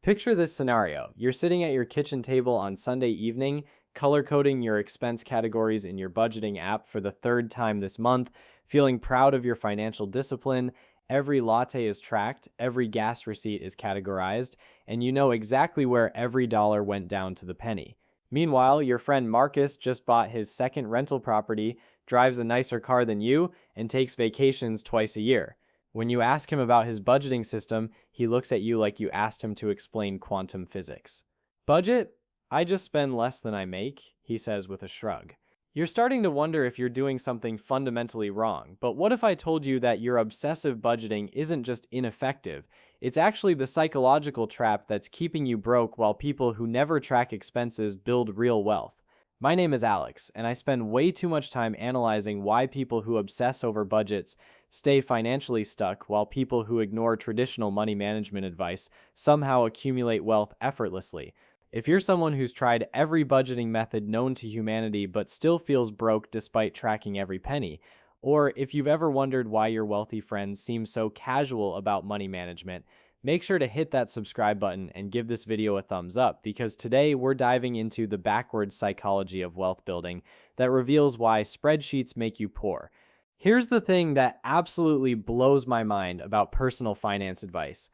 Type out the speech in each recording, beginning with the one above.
Picture this scenario. You're sitting at your kitchen table on Sunday evening, color coding your expense categories in your budgeting app for the third time this month, feeling proud of your financial discipline. Every latte is tracked, every gas receipt is categorized, and you know exactly where every dollar went down to the penny. Meanwhile, your friend Marcus just bought his second rental property, drives a nicer car than you, and takes vacations twice a year. When you ask him about his budgeting system, he looks at you like you asked him to explain quantum physics. Budget? I just spend less than I make, he says with a shrug. You're starting to wonder if you're doing something fundamentally wrong, but what if I told you that your obsessive budgeting isn't just ineffective, it's actually the psychological trap that's keeping you broke while people who never track expenses build real wealth? My name is Alex, and I spend way too much time analyzing why people who obsess over budgets stay financially stuck while people who ignore traditional money management advice somehow accumulate wealth effortlessly. If you're someone who's tried every budgeting method known to humanity but still feels broke despite tracking every penny, or if you've ever wondered why your wealthy friends seem so casual about money management, make sure to hit that subscribe button and give this video a thumbs up, because today we're diving into the backwards psychology of wealth building that reveals why spreadsheets make you poor. Here's the thing that absolutely blows my mind about personal finance advice.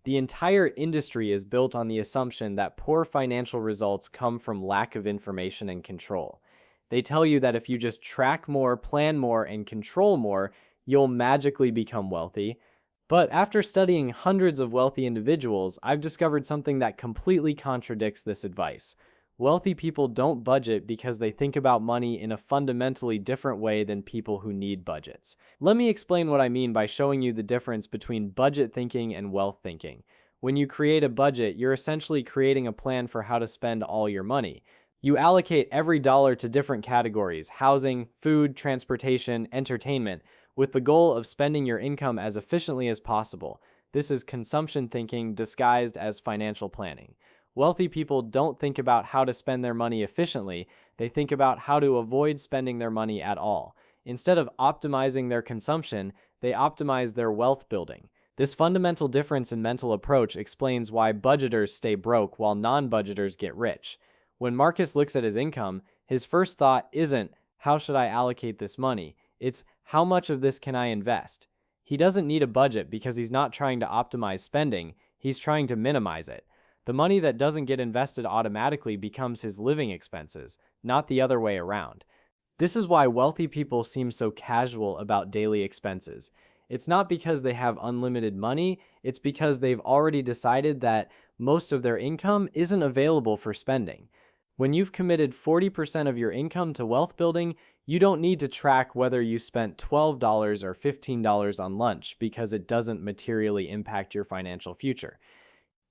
The entire industry is built on the assumption that poor financial results come from lack of information and control. They tell you that if you just track more, plan more, and control more, you'll magically become wealthy. But after studying hundreds of wealthy individuals, I've discovered something that completely contradicts this advice. Wealthy people don't budget because they think about money in a fundamentally different way than people who need budgets. Let me explain what I mean by showing you the difference between budget thinking and wealth thinking. When you create a budget, you're essentially creating a plan for how to spend all your money. You allocate every dollar to different categories: housing, food, transportation, entertainment, with the goal of spending your income as efficiently as possible. This is consumption thinking disguised as financial planning. Wealthy people don't think about how to spend their money efficiently, they think about how to avoid spending their money at all. Instead of optimizing their consumption, they optimize their wealth building. This fundamental difference in mental approach explains why budgeters stay broke while non-budgeters get rich. When Marcus looks at his income, his first thought isn't, "How should I allocate this money?" It's, "How much of this can I invest?" He doesn't need a budget because he's not trying to optimize spending, he's trying to minimize it. The money that doesn't get invested automatically becomes his living expenses, not the other way around. This is why wealthy people seem so casual about daily expenses. It's not because they have unlimited money, it's because they've already decided that most of their income isn't available for spending. When you've committed 40% of your income to wealth building, you don't need to track whether you spent $12 or $15 on lunch because it doesn't materially impact your financial future.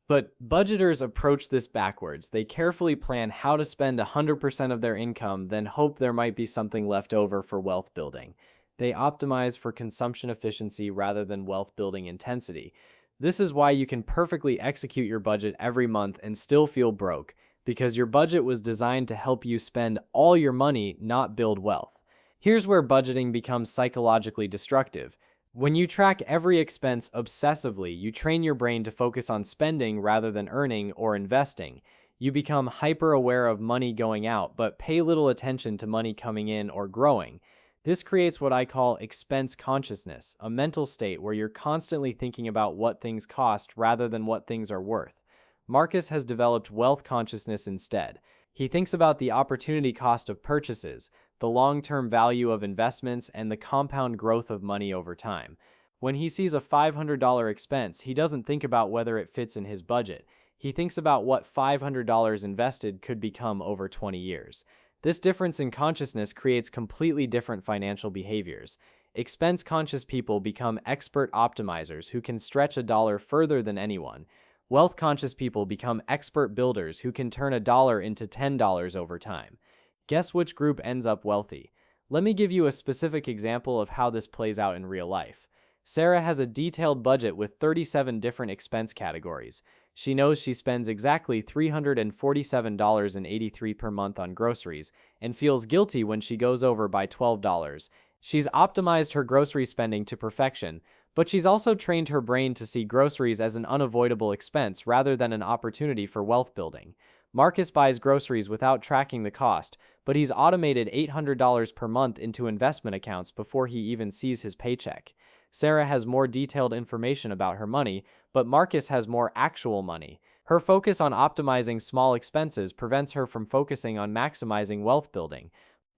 But budgeters approach this backwards. They carefully plan how to spend 100% of their income, then hope there might be something left over for wealth building. They optimize for consumption efficiency rather than wealth building intensity. This is why you can perfectly execute your budget every month and still feel broke, because your budget was designed to help you spend all your money, not build wealth. Here's where budgeting becomes psychologically destructive. When you track every expense obsessively, you train your brain to focus on spending rather than earning or investing. You become hyper-aware of money going out, but pay little attention to money coming in or growing. This creates what I call expense consciousness, a mental state where you're constantly thinking about what things cost rather than what things are worth. Marcus has developed wealth consciousness instead. He thinks about the opportunity cost of purchases, the long-term value of investments, and the compound growth of money over time. When he sees a $500 expense, he doesn't think about whether it fits in his budget. He thinks about what $500 invested could become over 20 years. This difference in consciousness creates completely different financial behaviors. Expense-conscious people become expert optimizers who can stretch a dollar further than anyone. Wealth-conscious people become expert builders who can turn a dollar into $10 over time. Guess which group ends up wealthy? Let me give you a specific example of how this plays out in real life. Sarah has a detailed budget with 37 different expense categories. She knows she spends exactly $347.83 per month on groceries and feels guilty when she goes over by $12. She's optimized her grocery spending to perfection, But she's also trained her brain to see groceries as an unavoidable expense rather than an opportunity for wealth building. Marcus buys groceries without tracking the cost, but he's automated $800 per month into investment accounts before he even sees his paycheck. Sarah has more detailed information about her money, but Marcus has more actual money. Her focus on optimizing small expenses prevents her from focusing on maximizing wealth building.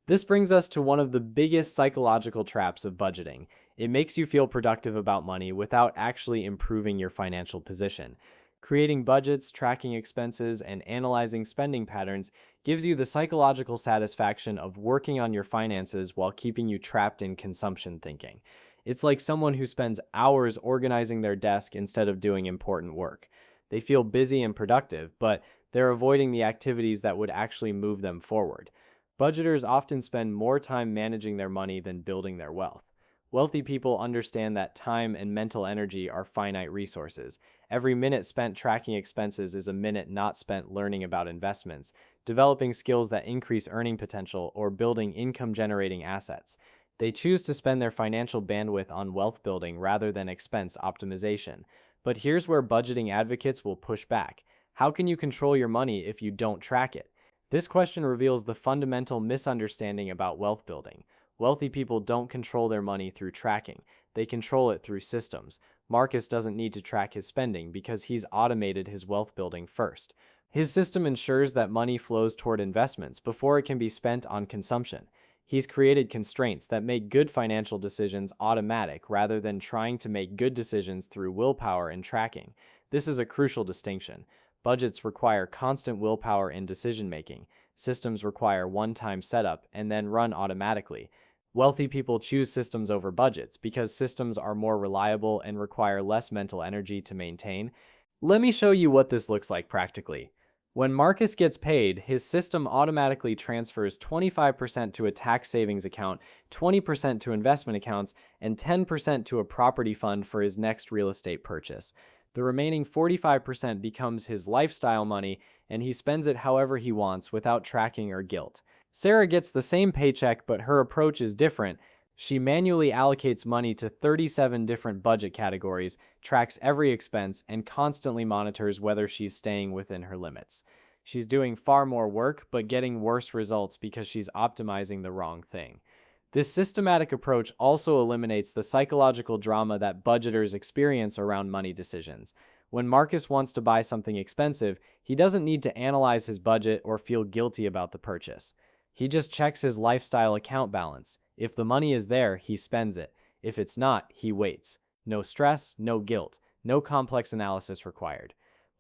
This brings us to one of the biggest psychological traps of budgeting. It makes you feel productive about money without actually improving your financial position. Creating budgets, tracking expenses, and analyzing spending patterns gives you the psychological satisfaction of working on your finances while keeping you trapped in consumption thinking. It's like someone who spends hours organizing their desk instead of doing important work. They feel busy and productive, but they're avoiding the activities that would actually move them forward. Budgeters often spend more time managing their money than building their wealth. Wealthy people understand that time and mental energy are finite resources. Every minute spent tracking expenses is a minute not spent learning about investments, developing skills that increase earning potential, or building income-generating assets. They choose to spend their financial bandwidth on wealth building rather than expense optimization. But here's where budgeting advocates will push back. How can you control your money if you don't track it? This question reveals the fundamental misunderstanding about wealth building. Wealthy people don't control their money through tracking. They control it through systems. Marcus doesn't need to track his spending because he's automated his wealth building first. His system ensures that money flows toward investments before it can be spent on consumption. He's created constraints that make good financial decisions automatic rather than trying to make good decisions through willpower and tracking. This is a crucial distinction. Budgets require constant willpower in decision-making. Systems require one-time setup and then run automatically. Wealthy people choose systems over budgets because systems are more reliable and require less mental energy to maintain. Let me show you what this looks like practically. When Marcus gets paid, his system automatically transfers 25% to a tax savings account, 20% to investment accounts, and 10% to a property fund for his next real estate purchase. The remaining 45% becomes his lifestyle money, and he spends it however he wants without tracking or guilt. Sarah gets the same paycheck, but her approach is different. She manually allocates money to 37 different budget categories, tracks every expense, and constantly monitors whether she's staying within her limits. She's doing far more work, but getting worse results because she's optimizing the wrong thing. This systematic approach also eliminates the psychological drama that budgeters experience around money decisions. When Marcus wants to buy something expensive, he doesn't need to analyze his budget or feel guilty about the purchase. He just checks his lifestyle account balance. If the money is there, he spends it. If it's not, he waits. No stress, no guilt, no complex analysis required.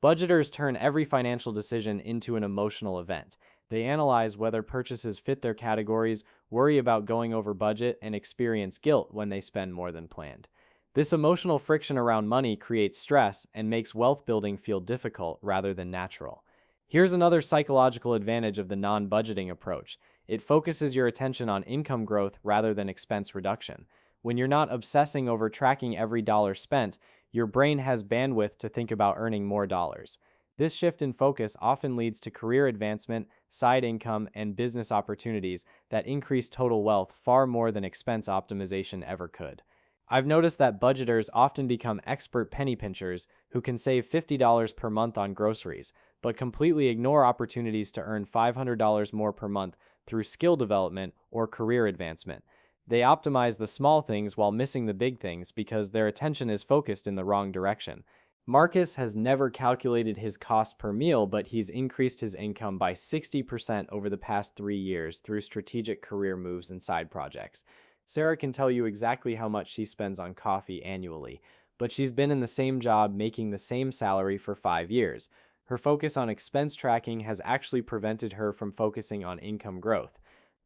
Budgeters turn every financial decision into an emotional event. They analyze whether purchases fit their categories, worry about going over budget, and experience guilt when they spend more than planned. This emotional friction around money creates stress and makes wealth building feel difficult rather than natural. Here's another psychological advantage of the non-budgeting approach. It focuses your attention on income growth rather than expense reduction. When you're not obsessing over tracking every dollar spent, your brain has bandwidth to think about earning more dollars. This shift in focus often leads to career advancement, side income, and business opportunities that increase total wealth far more than expense optimization ever could. I've noticed that budgeters often become expert penny pinchers who can save $50 per month on groceries, but completely ignore opportunities to earn $500 more per month through skill development or career advancement. They optimize the small things while missing the big things because their attention is focused in the wrong direction. Marcus has never calculated his cost per meal, but he's increased his income by 60% over the past 3 years through strategic career moves and side projects. Sarah can tell you exactly how much she spends on coffee annually, but she's been in the same job making the same salary for 5 years. Her focus on expense tracking has actually prevented her from focusing on income growth.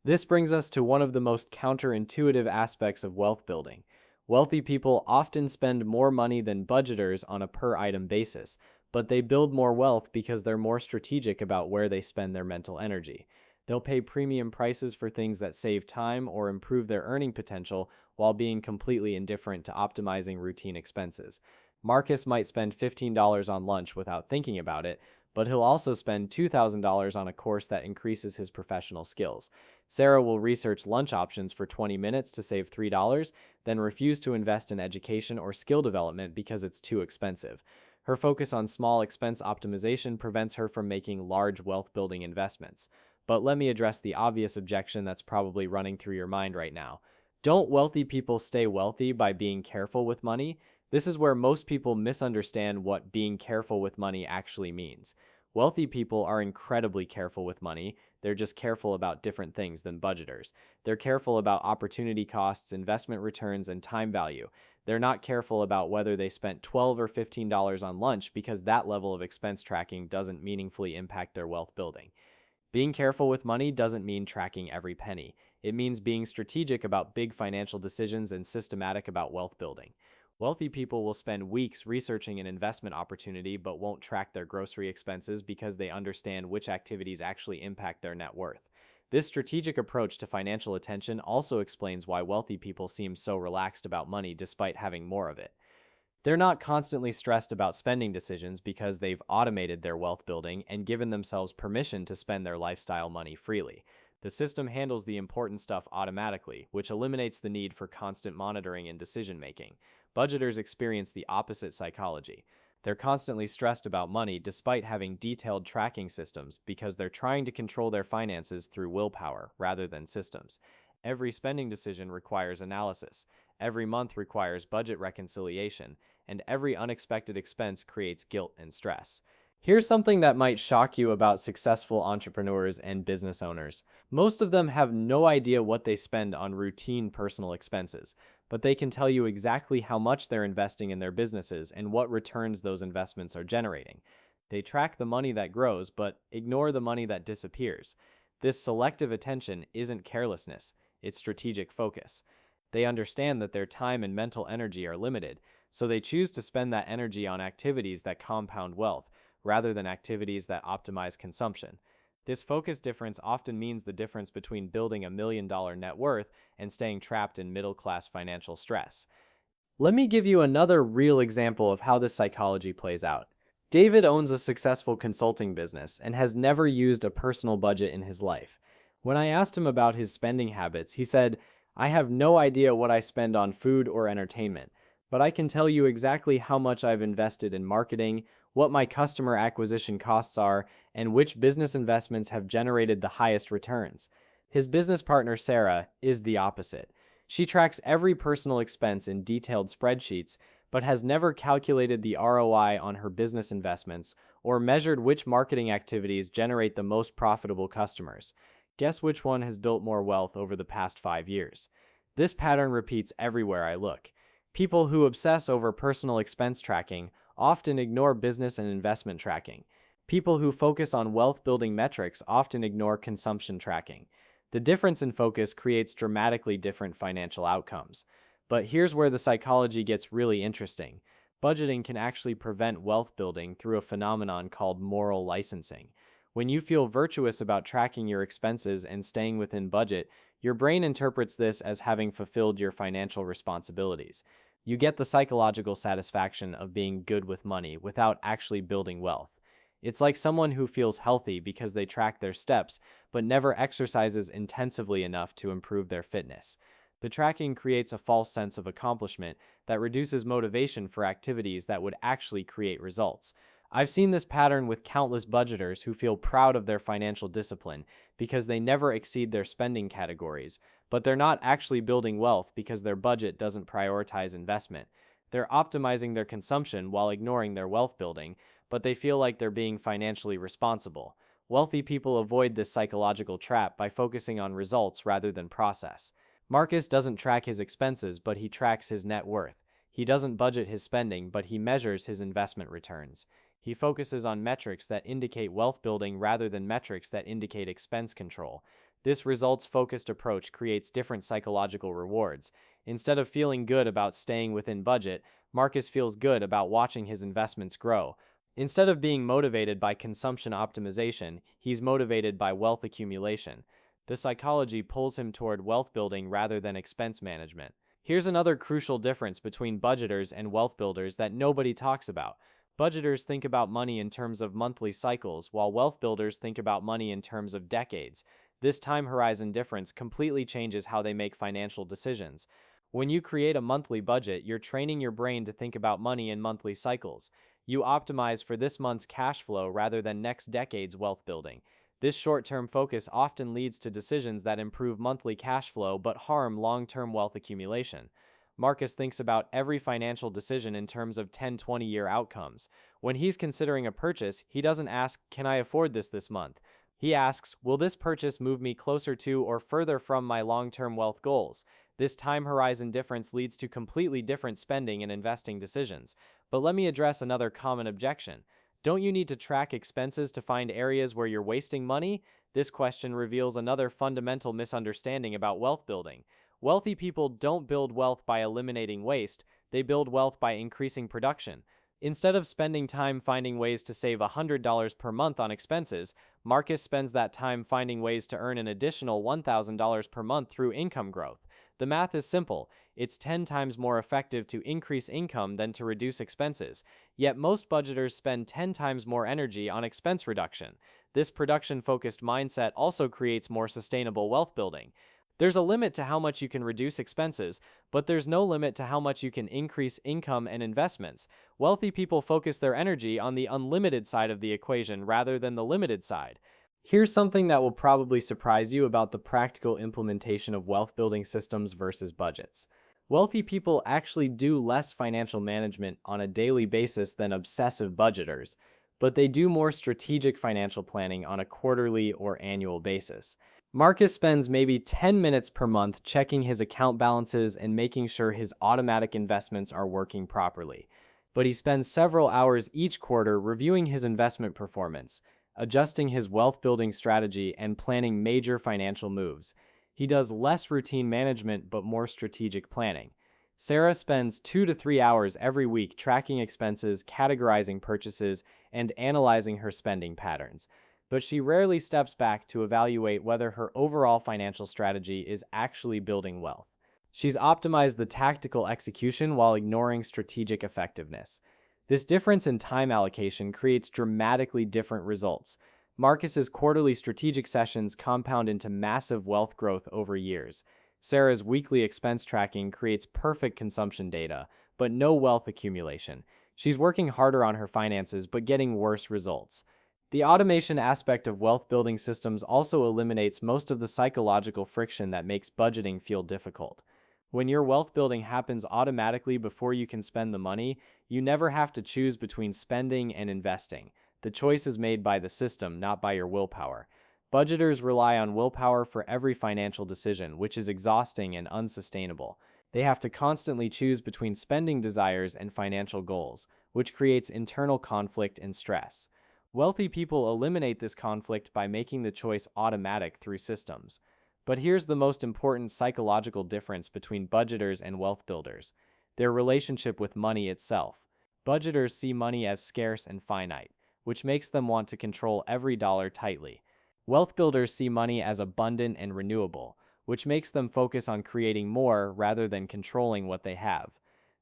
This brings us to one of the most counterintuitive aspects of wealth building. Wealthy people often spend more money than budgeters on a per-item basis, but they build more wealth because they're more strategic about where they spend their mental energy. They'll pay premium prices for things that save time or improve their earning potential while being completely indifferent to optimizing routine expenses. Marcus might spend $15 on lunch without thinking about it, but he'll also spend $2,000 on a course that increases his professional skills. Sarah will research lunch options for 20 minutes to save $3, then refuse to invest in education or skill development because it's too expensive. Her focus on small expense optimization prevents her from making large wealth-building investments. But let me address the obvious objection that's probably running through your mind right now. Don't wealthy people stay wealthy by being careful with money? This is where most people misunderstand what being careful with money actually means. Wealthy people are incredibly careful with money. They're just careful about different things than budgeters. They're careful about opportunity costs, investment returns, and time value. They're not careful about whether they spent $12 or $15 on lunch because that level of expense tracking doesn't meaningfully impact their wealth building. Being careful with money doesn't mean tracking every penny. It means being strategic about big financial decisions and systematic about wealth building. Wealthy people will spend weeks researching an investment opportunity but won't track their grocery expenses because they understand which activities actually impact their net worth. This strategic approach to financial attention also explains why wealthy people seem so relaxed about money despite having more of it. They're not constantly stressed about spending decisions because they've automated their wealth building and given themselves permission to spend their lifestyle money freely. The system handles the important stuff automatically, which eliminates the need for constant monitoring and decision making. Budgeters experience the opposite psychology. They're constantly stressed about money despite having detailed tracking systems because they're trying to control their finances through willpower rather than systems. Every spending decision requires analysis. Every month requires budget reconciliation, and every unexpected expense creates guilt and stress. Here's something that might shock you about successful entrepreneurs and business owners. Most of them have no idea what they spend on routine personal expenses, but they can tell you exactly how much they're investing in their businesses and what returns those investments are generating. They track the money that grows, but ignore the money that disappears. This selective attention isn't carelessness, it's strategic focus. They understand that their time and mental energy are limited, so they choose to spend that energy on activities that compound wealth, rather than activities that optimize consumption. This focus difference often means the difference between building $1 million net worth and staying trapped in middle-class financial stress. Let me give you another real example of how this psychology plays out. David owns a successful consulting business and has never used a personal budget in his life. When I asked him about his spending habits, he said, "I have no idea what I spend on food or entertainment, but I can tell you exactly how much I've invested in marketing, what my customer acquisition costs are, and which business investments have generated the highest returns." His business partner, Sarah, is the opposite. She tracks every personal expense in detailed spreadsheets, but has never calculated the ROI on her business investments or measured which marketing activities generate the most profitable customers. Guess which one has built more wealth over the past 5 years? This pattern repeats everywhere I look. People who obsess over personal expense tracking often ignore business and investment tracking. People who focus on wealth-building metrics often ignore consumption tracking. The difference in focus creates dramatically different financial outcomes. But here's where the psychology gets really interesting. Budgeting can actually prevent wealth building through a phenomenon called moral licensing. When you feel virtuous about tracking your expenses and staying within budget, your brain interprets this as having fulfilled your financial responsibilities. You get the psychological satisfaction of being good with money without actually building wealth. It's like someone who feels healthy because they track their steps, but never exercises intensively enough to improve their fitness. The tracking creates a false sense of accomplishment that reduces motivation for activities that would actually create results. I've seen this pattern with countless budgeters who feel proud of their financial discipline because they never exceed their spending categories, but they're not actually building wealth because their budget doesn't prioritize investment. They're optimizing their consumption while ignoring their wealth building, but they feel like they're being financially responsible. Wealthy people avoid this psychological trap by focusing on results rather than process. Marcus doesn't track his expenses, but he tracks his net worth. He doesn't budget his spending, but he measures his investment returns. He focuses on metrics that indicate wealth building rather than metrics that indicate expense control. This results-focused approach creates different psychological rewards. Instead of feeling good about staying within budget, Marcus feels good about watching his investments grow. Instead of being motivated by consumption optimization, he's motivated by wealth accumulation. The psychology pulls him toward wealth building rather than expense management. Here's another crucial difference between budgeters and wealth builders that nobody talks about. Budgeters think about money in terms of monthly cycles, while wealth builders think about money in terms of decades. This time horizon difference completely changes how they make financial decisions. When you create a monthly budget, you're training your brain to think about money in monthly cycles. You optimize for this month's cash flow rather than next decade's wealth building. This short-term focus often leads to decisions that improve monthly cash flow but harm long-term wealth accumulation. Marcus thinks about every financial decision in terms of 10-20-year outcomes. When he's considering a purchase, he doesn't ask, "Can I afford this month?" He asks, "Will this purchase move me closer to or further from my long-term wealth goals?" This time horizon difference leads to completely different spending and investing decisions. But let me address another common objection. Don't you need to track expenses to find areas where you're wasting money? This question reveals another fundamental misunderstanding about wealth building. Wealthy people don't build wealth by eliminating waste, they build wealth by increasing production. Instead of spending time finding ways to save $100 per month on expenses, Marcus spends that time finding ways to earn an additional $1,000 per month through income growth. The math is simple. It's 10 times more effective to increase income than to reduce expenses. Yet most budgeters spend 10 times more energy on expense reduction. This production-focused mindset also creates more sustainable wealth building. There's a limit to how much you can reduce expenses, but there's no limit to how much you can increase income and investments. Wealthy people focus their energy on the unlimited side of the equation rather than the limited side. Here's something that will probably surprise you about the practical implementation of wealth building systems versus budgets. Wealthy people actually do less financial management on a daily basis than obsessive budgeters, but they do more strategic financial planning on a quarterly or annual basis. Marcus spends maybe 10 minutes per month checking his account balances and making sure his automatic investments are working properly. But he spends several hours each quarter reviewing his investment performance, adjusting his wealth-building strategy, and planning major financial moves. He does less routine management but more strategic planning. Sarah spends 2 to 3 hours every week tracking expenses, categorizing purchases, and analyzing her spending patterns. But she rarely steps back to evaluate whether her overall financial strategy is actually building wealth. She's optimized the tactical execution while ignoring strategic effectiveness. This difference in time allocation creates dramatically different results. Marcus's quarterly strategic sessions compound into massive wealth growth over years. Sarah's weekly expense tracking creates perfect consumption data, but no wealth accumulation. She's working harder on her finances but getting worse results. The automation aspect of wealth building systems also eliminates most of the psychological friction that makes budgeting feel difficult. When your wealth building happens automatically before you can spend the money, you never have to choose between spending and investing. The choice is made by the system, not by your willpower. Budgeters rely on willpower for every financial decision, which is exhausting and unsustainable. They have to constantly choose between spending desires and financial goals, which creates internal conflict and stress. Wealthy people eliminate this conflict by making the choice automatic through systems. But here's the most important psychological difference between budgeters and wealth builders: their relationship with money itself. Budgeters see money as scarce and finite, which makes them want to control every dollar tightly. Wealth builders see money as abundant and renewable, which makes them focus on creating more rather than controlling what they have.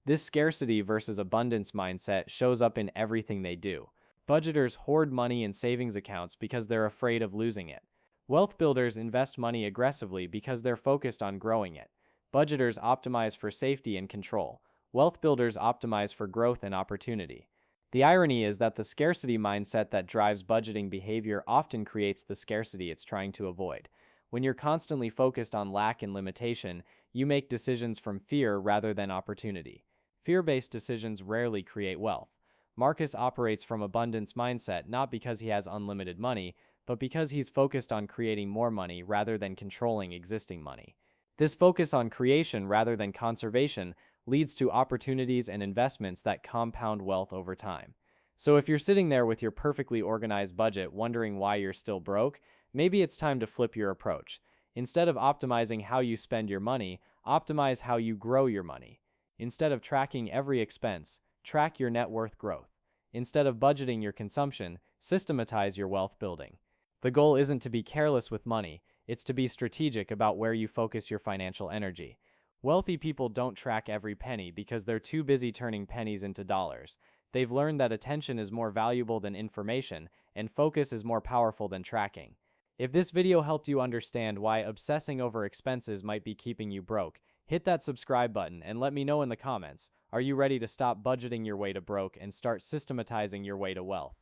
This scarcity versus abundance mindset shows up in everything they do. Budgeters hoard money in savings accounts because they're afraid of losing it. Wealth builders invest money aggressively because they're focused on growing it. Budgeters optimize for safety and control. Wealth builders optimize for growth and opportunity. The irony is that the scarcity mindset that drives budgeting behavior often creates the scarcity it's trying to avoid. When you're constantly focused on lack and limitation, you make decisions from fear rather than opportunity. Fear-based decisions rarely create wealth. Marcus operates from abundance mindset not because he has unlimited money, but because he's focused on creating more money rather than controlling existing money. This focus on creation rather than conservation leads to opportunities and investments that compound wealth over time. So if you're sitting there with your perfectly organized budget wondering why you're still broke, maybe it's time to flip your approach. Instead of optimizing how you spend your money, optimize how you grow your money. Instead of tracking every expense, track your net worth growth. Instead of budgeting your consumption, systematize your wealth building. The goal isn't to be careless with money, it's to be strategic about where you focus your financial energy. Wealthy people don't track every penny because they're too busy turning pennies into dollars. They've learned that attention is more valuable than information, and focus is more powerful than tracking. If this video helped you understand why obsessing over expenses might be keeping you broke, hit that subscribe button and let me know in the comments. Are you ready to stop budgeting your way to broke and start systematizing your way to wealth?